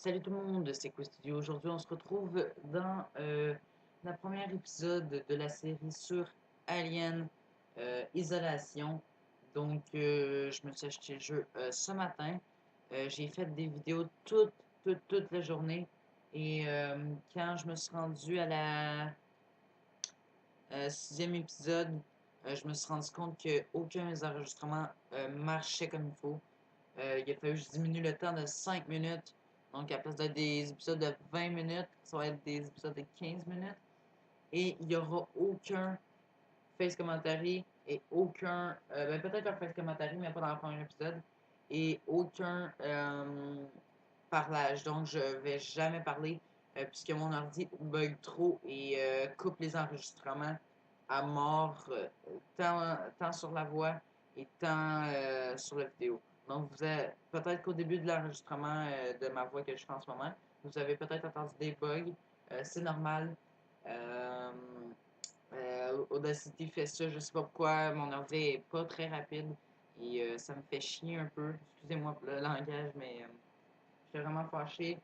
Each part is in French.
Salut tout le monde, c'est Quoi Studio. Aujourd'hui, on se retrouve dans la première épisode de la série sur Alien Isolation. Donc, je me suis acheté le jeu ce matin. J'ai fait des vidéos toute la journée. Et quand je me suis rendu à la sixième épisode, je me suis rendu compte qu'aucun des enregistrements marchait comme il faut. Il a fallu que je diminue le temps de 5 minutes. Donc, à place d'être des épisodes de 20 minutes, ça va être des épisodes de 15 minutes. Et il n'y aura aucun face commentary et aucun. Peut-être un face commentary, mais pas dans le premier épisode. Et aucun parlage. Donc, je vais jamais parler puisque mon ordi bug trop et coupe les enregistrements à mort, tant sur la voix et tant sur la vidéo. Donc, vous avez peut-être qu'au début de l'enregistrement de ma voix que je fais en ce moment, vous avez peut-être entendu des bugs. C'est normal. Euh, Audacity fait ça, je sais pas pourquoi. Mon ordi est pas très rapide et ça me fait chier un peu. Excusez-moi pour le langage, mais je suis vraiment fâché.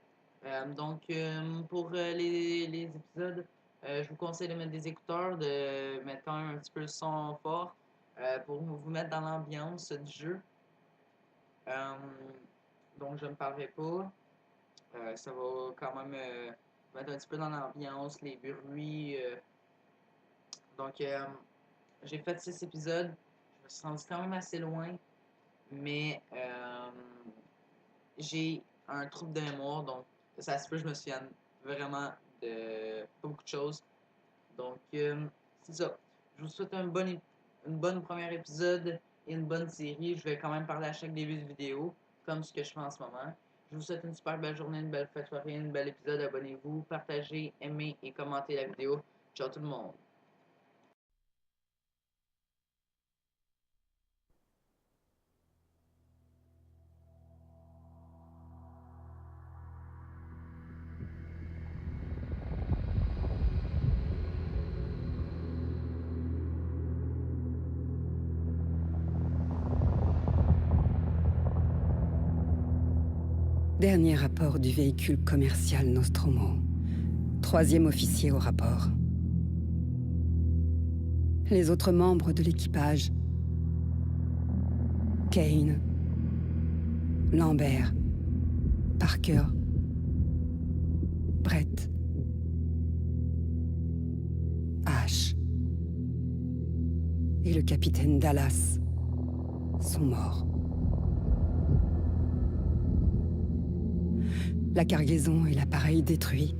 Pour les épisodes, je vous conseille de mettre des écouteurs, de mettre un petit peu le son fort pour vous mettre dans l'ambiance du jeu. Euh, donc, je ne parlerai pas. Ça va quand même mettre un petit peu dans l'ambiance, les bruits. Donc, j'ai fait 6 épisodes. Je me suis rendu quand même assez loin, mais j'ai un trouble de mémoire, donc ça se peut que je me souvienne vraiment de pas beaucoup de choses. Donc, c'est ça. Je vous souhaite une bonne première épisode et une bonne série. Je vais quand même parler à chaque début de vidéo, comme ce que je fais en ce moment. Je vous souhaite une super belle journée, une belle fête soirée, une belle épisode. Abonnez-vous, partagez, aimez et commentez la vidéo. Ciao tout le monde. Dernier rapport du véhicule commercial Nostromo. Troisième officier au rapport. Les autres membres de l'équipage. Kane. Lambert. Parker. Brett. Ash. Et le capitaine Dallas sont morts. La cargaison et l'appareil détruits.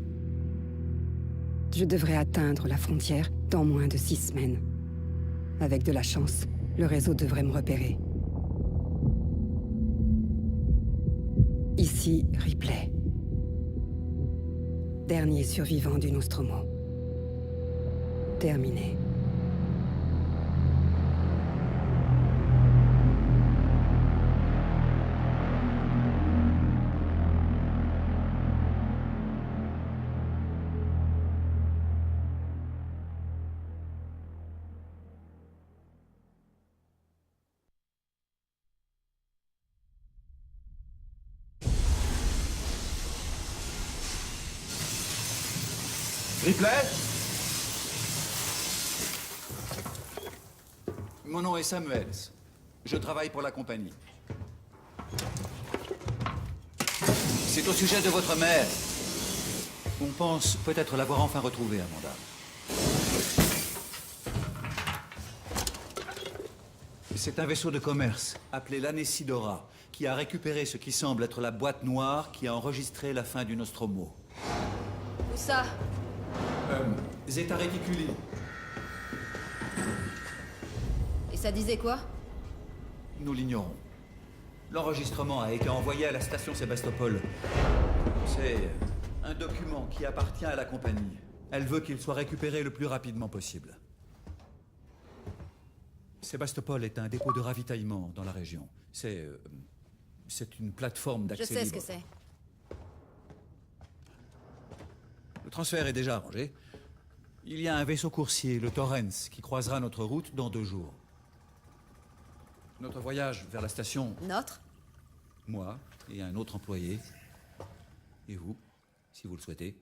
Je devrais atteindre la frontière dans moins de 6 semaines. Avec de la chance, le réseau devrait me repérer. Ici, Ripley. Dernier survivant du Nostromo. Terminé. Ripley? Mon nom est Samuels. Je travaille pour la compagnie. C'est au sujet de votre mère. On pense peut-être l'avoir enfin retrouvée, Amanda. C'est un vaisseau de commerce appelé l'Anesidora qui a récupéré ce qui semble être la boîte noire qui a enregistré la fin du Nostromo. Où ça? Zeta Reticuli. Et ça disait quoi? Nous l'ignorons. L'enregistrement a été envoyé à la station Sébastopol. C'est un document qui appartient à la compagnie. Elle veut qu'il soit récupéré le plus rapidement possible. Sébastopol est un dépôt de ravitaillement dans la région. C'est une plateforme d'accès Je sais ce libre. que c'est. Le transfert est déjà arrangé. Il y a un vaisseau coursier, le Torrens, qui croisera notre route dans 2 jours. Notre voyage vers la station, Notre? moi et un autre employé, Et vous, si vous le souhaitez.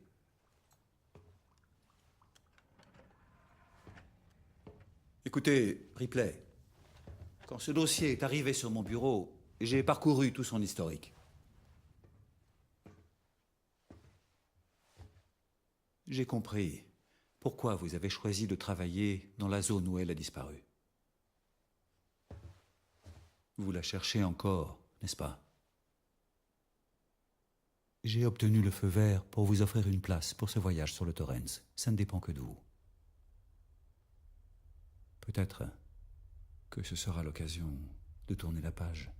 Écoutez, Ripley, quand ce dossier est arrivé sur mon bureau, j'ai parcouru tout son historique. J'ai compris pourquoi vous avez choisi de travailler dans la zone où elle a disparu. Vous la cherchez encore, n'est-ce pas? J'ai obtenu le feu vert pour vous offrir une place pour ce voyage sur le Torrens. Ça ne dépend que de vous. Peut-être que ce sera l'occasion de tourner la page.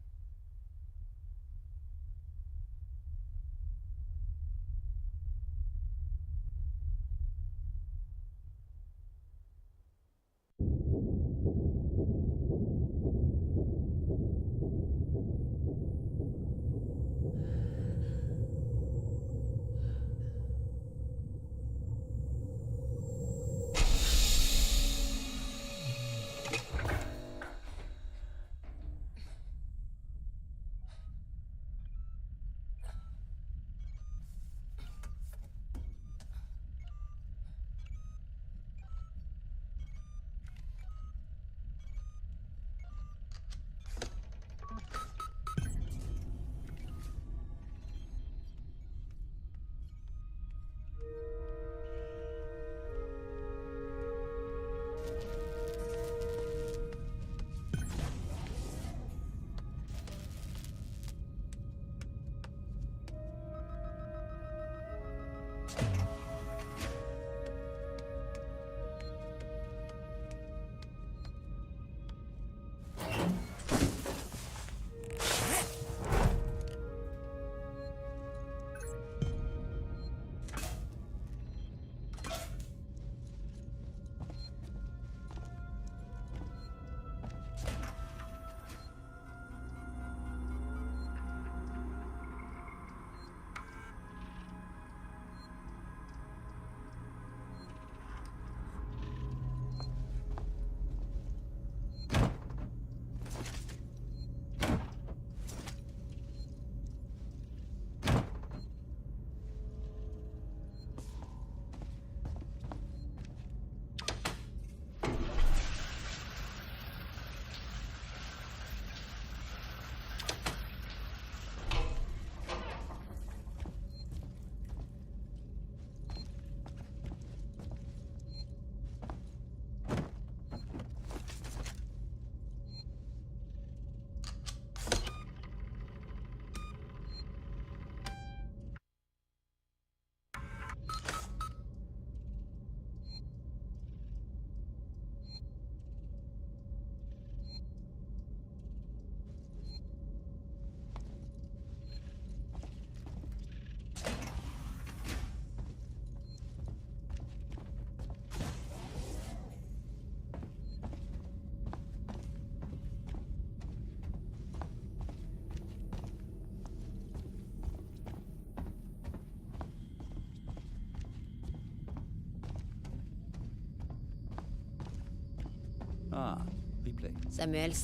Ah, Ripley. Samuels,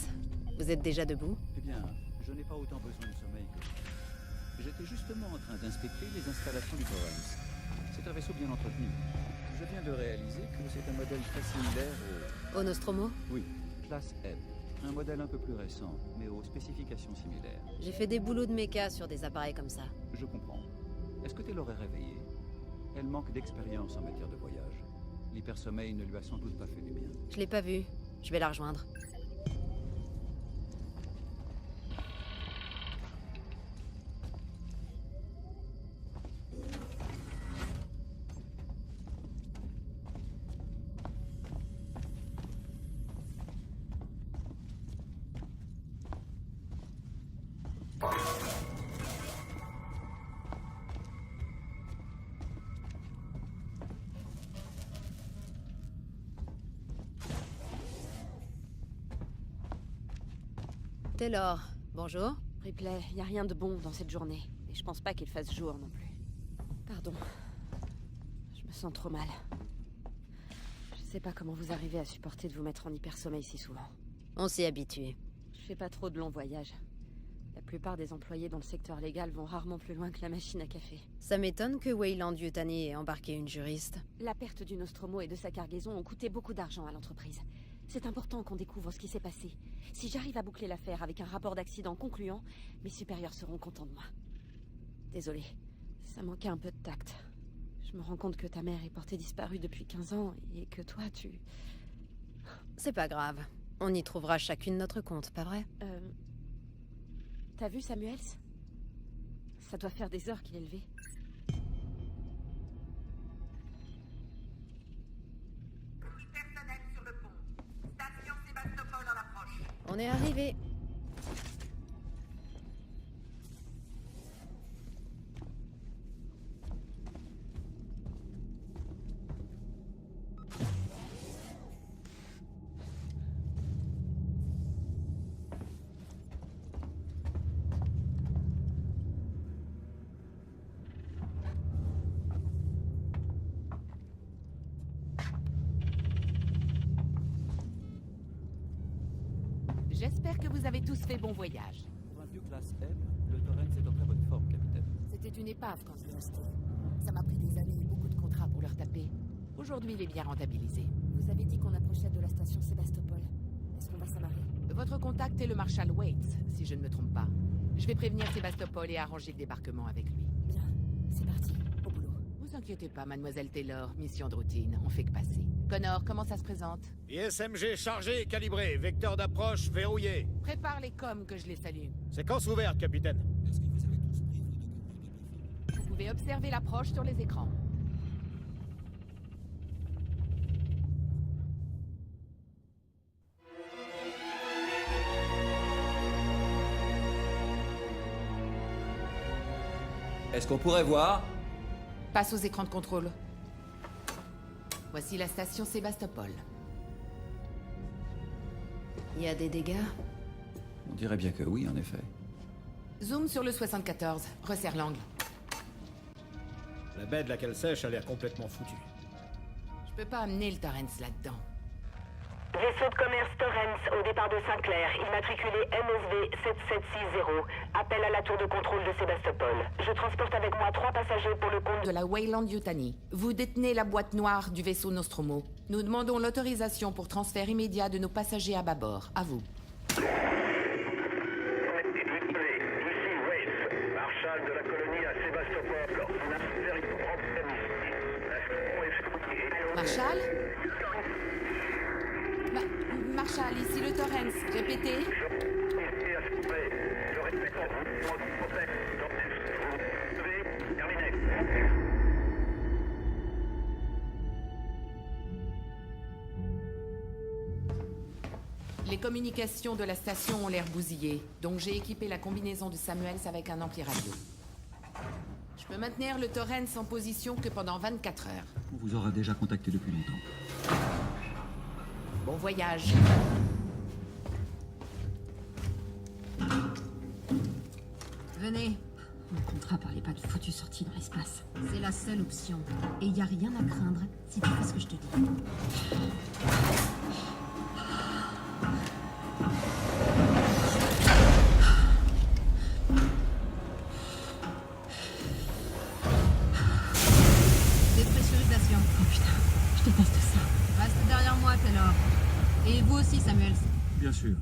vous êtes déjà debout? Eh bien, je n'ai pas autant besoin de sommeil que vous. J'étais justement en train d'inspecter les installations du Torrens. C'est un vaisseau bien entretenu. Je viens de réaliser que c'est un modèle très similaire Au Nostromo? Oui, classe M. Un modèle un peu plus récent, mais aux spécifications similaires. J'ai fait des boulots de méca sur des appareils comme ça. Je comprends. Est-ce que tu l'aurais réveillée? Elle manque d'expérience en matière de voyage. L'hypersommeil ne lui a sans doute pas fait du bien. Je l'ai pas vue. Je vais la rejoindre. Taylor, bonjour. Ripley, y a rien de bon dans cette journée. Et je pense pas qu'il fasse jour non plus. Pardon. Je me sens trop mal. Je sais pas comment vous arrivez à supporter de vous mettre en hypersommeil si souvent. On s'y est habitué. Je fais pas trop de longs voyages. La plupart des employés dans le secteur légal vont rarement plus loin que la machine à café. Ça m'étonne que Weyland Yutani ait embarqué une juriste. La perte du Nostromo et de sa cargaison ont coûté beaucoup d'argent à l'entreprise. C'est important qu'on découvre ce qui s'est passé. Si j'arrive à boucler l'affaire avec un rapport d'accident concluant, mes supérieurs seront contents de moi. Désolée, ça manquait un peu de tact. Je me rends compte que ta mère est portée disparue depuis 15 ans et que toi, tu... C'est pas grave. On y trouvera chacune notre compte, pas vrai? T'as vu Samuels? Ça doit faire des heures qu'il est levé. Personnel sur le pont. Station Sébastopol en approche. On est arrivé. J'espère que vous avez tous fait bon voyage. Pour un vieux classe M, le Torrens est en très bonne forme, capitaine. C'était une épave quand je l'ai acheté. Ça m'a pris des années et beaucoup de contrats pour le retaper. Aujourd'hui, il est bien rentabilisé. Vous avez dit qu'on approchait de la station Sébastopol. Est-ce qu'on va s'amarrer? Votre contact est le Marshal Waits, si je ne me trompe pas. Je vais prévenir Sébastopol et arranger le débarquement avec lui. Bien, c'est parti, au boulot. Vous inquiétez pas, mademoiselle Taylor, mission de routine, on fait que passer. Connor, comment ça se présente? ISMG chargé et calibré, vecteur d'approche verrouillé. Prépare les coms que je les salue. Séquence ouverte, capitaine. Est-ce que vous avez tous pris vos documents? Vous pouvez observer l'approche sur les écrans. Est-ce qu'on pourrait voir? Passe aux écrans de contrôle. Voici la station Sébastopol. Il y a des dégâts? On dirait bien que oui, en effet. Zoom sur le 74, resserre l'angle. La baie de laquelle sèche a l'air complètement foutue. Je peux pas amener le Torrens là-dedans. Vaisseau de commerce Torrens au départ de Saint-Clair, immatriculé MSV 7760. Appel à la tour de contrôle de Sébastopol. Je transporte avec moi 3 passagers pour le compte De la Weyland Yutani. Vous détenez la boîte noire du vaisseau Nostromo. Nous demandons l'autorisation pour transfert immédiat de nos passagers à bâbord. À vous. Ici Waits, marshal de la colonie à Sébastopol. On a un véritable problème ici. Marshal Marshal, ici le Torrens. Répétez. Les communications de la station ont l'air bousillées, donc j'ai équipé la combinaison de Samuels avec un ampli radio. Je peux maintenir le Torrens en position que pendant 24 heures. On vous aura déjà contacté depuis longtemps. Bon voyage. Venez. Le contrat parlait pas de foutue sortie dans l'espace. C'est la seule option. Et y a rien à craindre si tu fais ce que je te dis. Dépressurisation. Oh putain, je déteste ça. Reste derrière moi, Taylor. Et vous aussi, Samuels. Bien sûr.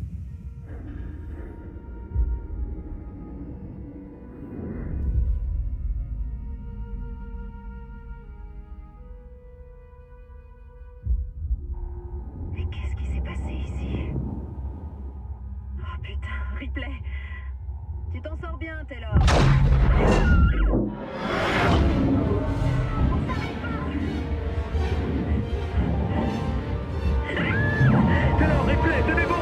Mais qu'est-ce qui s'est passé ici? Oh putain, Ripley. Tu t'en sors bien, Taylor. Taylor, Ripley, tenez bon!